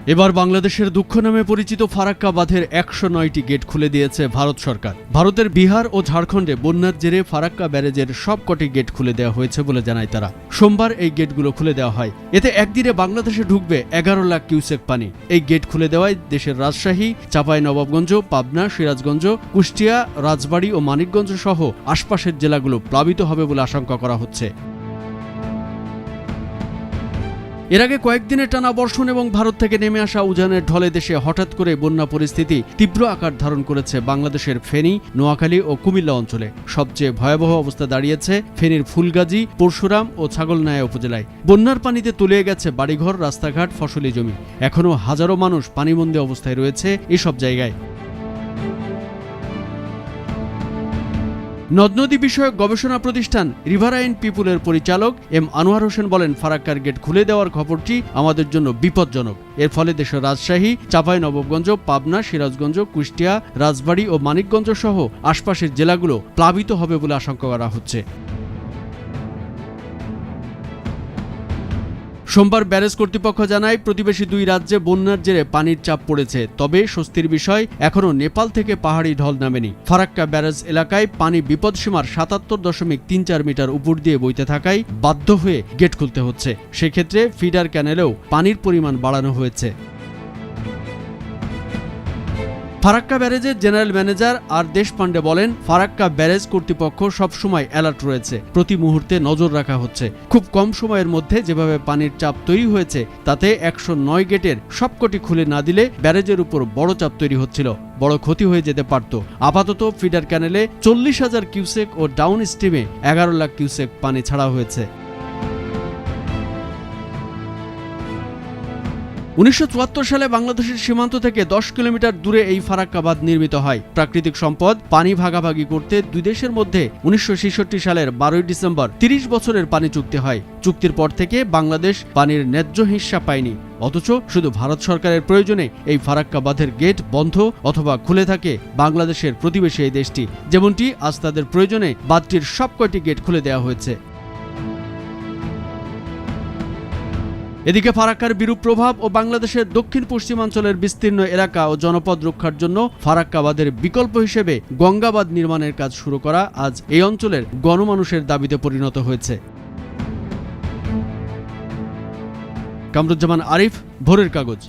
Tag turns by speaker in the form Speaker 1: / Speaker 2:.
Speaker 1: এবার বাংলাদেশের দুঃখ নামে পরিচিত ফারাক্কা বাঁধের ১০৯টি গেট খুলে দিয়েছে ভারত সরকার। ভারতের বিহার ও ঝাড়খণ্ডে বন্যার জেরে ফারাক্কা ব্যারেজের সবকটি গেট খুলে দেওয়া হয়েছে বলে জানায় তারা। সোমবার এই গেটগুলো খুলে দেওয়া হয়। এতে একদিনে বাংলাদেশে ঢুকবে ১১ লাখ কিউসেক পানি। এই গেট খুলে দেওয়ায় দেশের রাজশাহী, চাঁপাইনবাবগঞ্জ, পাবনা, সিরাজগঞ্জ, কুষ্টিয়া, রাজবাড়ী ও মানিকগঞ্জ সহ আশপাশের জেলাগুলো প্লাবিত হবে বলে আশঙ্কা করা হচ্ছে। এর আগে কয়েকদিনের টানা বর্ষণ এবং ভারত থেকে নেমে আসা উজানের ঢলে দেশে হঠাৎ করে বন্যা পরিস্থিতি তীব্র আকার ধারণ করেছে বাংলাদেশের ফেনী, নোয়াখালী ও কুমিল্লা অঞ্চলে। সবচেয়ে ভয়াবহ অবস্থা দাঁড়িয়েছে ফেনীর ফুলগাজী, পরশুরাম ও ছাগলনাইয়া উপজেলায়। বন্যার পানিতে তলিয়ে গেছে বাড়িঘর, রাস্তাঘাট, ফসলি জমি। এখনও হাজারো মানুষ পানিবন্দী অবস্থায় রয়েছে এসব জায়গায়। নদ-নদী বিষয়ক গবেষণা প্রতিষ্ঠান রিভারাইন পিপুলের পরিচালক এম আনোয়ার হোসেন বলেন, ফারাক্কার গেট খুলে দেওয়ার খবরটি আমাদের জন্য বিপজ্জনক। এর ফলে দেশের রাজশাহী, চাঁপাইনবাবগঞ্জ, পাবনা, সিরাজগঞ্জ, কুষ্টিয়া, রাজবাড়ী ও মানিকগঞ্জ সহ আশপাশের জেলাগুলো প্লাবিত হবে বলে আশঙ্কা করা হচ্ছে। সোমবার ব্যারেজ কর্তৃপক্ষ জানায়, প্রতিবেশী দুই রাজ্যে বন্যার জেরে পানির চাপ পড়েছে। তবে স্বস্তির বিষয়, এখনও নেপাল থেকে পাহাড়ি ঢল নামেনি। ফারাক্কা ব্যারেজ এলাকায় পানি বিপদসীমার ৭৭.৩৪ মিটার উপর দিয়ে বইতে থাকায় বাধ্য হয়ে গেট খুলতে হচ্ছে। সেক্ষেত্রে ফিডার ক্যানেলেও পানির পরিমাণ বাড়ানো হয়েছে। ফারাক্কা ব্যারেজের জেনারেল ম্যানেজার আর দেশপান্ডে বলেন, ফারাক্কা ব্যারেজ কর্তৃপক্ষ সবসময় অ্যালার্ট রয়েছে, প্রতি মুহূর্তে নজর রাখা হচ্ছে। খুব কম সময়ের মধ্যে যেভাবে পানির চাপ তৈরি হয়েছে তাতে ১০৯ গেটের সবকটি খুলে না দিলে ব্যারেজের উপর বড় চাপ তৈরি হচ্ছিল, বড় ক্ষতি হয়ে যেতে পারত। আপাতত ফিডার ক্যানেলে ৪০,০০০ কিউসেক ও ডাউন স্ট্রিমে ১১ লাখ কিউসেক পানি ছাড়া হয়েছে। ১৯৭৪ সালে বাংলাদেশের সীমান্ত থেকে ১০ কিলোমিটার দূরে এই ফারাক্কা বাঁধ নির্মিত হয়। প্রাকৃতিক সম্পদ পানি ভাগাভাগি করতে দুই দেশের মধ্যে ১৯৬৬ সালের ১২ ডিসেম্বর ৩০ বছরের পানি চুক্তি হয়। চুক্তির পর থেকে বাংলাদেশ পানির ন্যায্য হিস্সা পায়নি। অথচ শুধু ভারত সরকারের প্রয়োজনে এই ফারাক্কা বাঁধের গেট বন্ধ অথবা খুলে থাকে বাংলাদেশের প্রতিবেশী এই দেশটি। যেমনটি আজ তাদের প্রয়োজনে বাঁধটির সবকটি গেট খুলে দেওয়া হয়েছে। এদিকে ফারাক্কার বিরূপ প্রভাব ও বাংলাদেশের দক্ষিণ পশ্চিমাঞ্চলের বিস্তীর্ণ এলাকা ও জনপদ রক্ষার জন্য ফারাক্কা বাঁধের বিকল্প হিসেবে গঙ্গা বাঁধ নির্মাণের কাজ শুরু করা আজ এই অঞ্চলের গণমানুষের দাবিতে পরিণত হয়েছে। কামরুজ্জামান আরিফ, ভোরের কাগজ।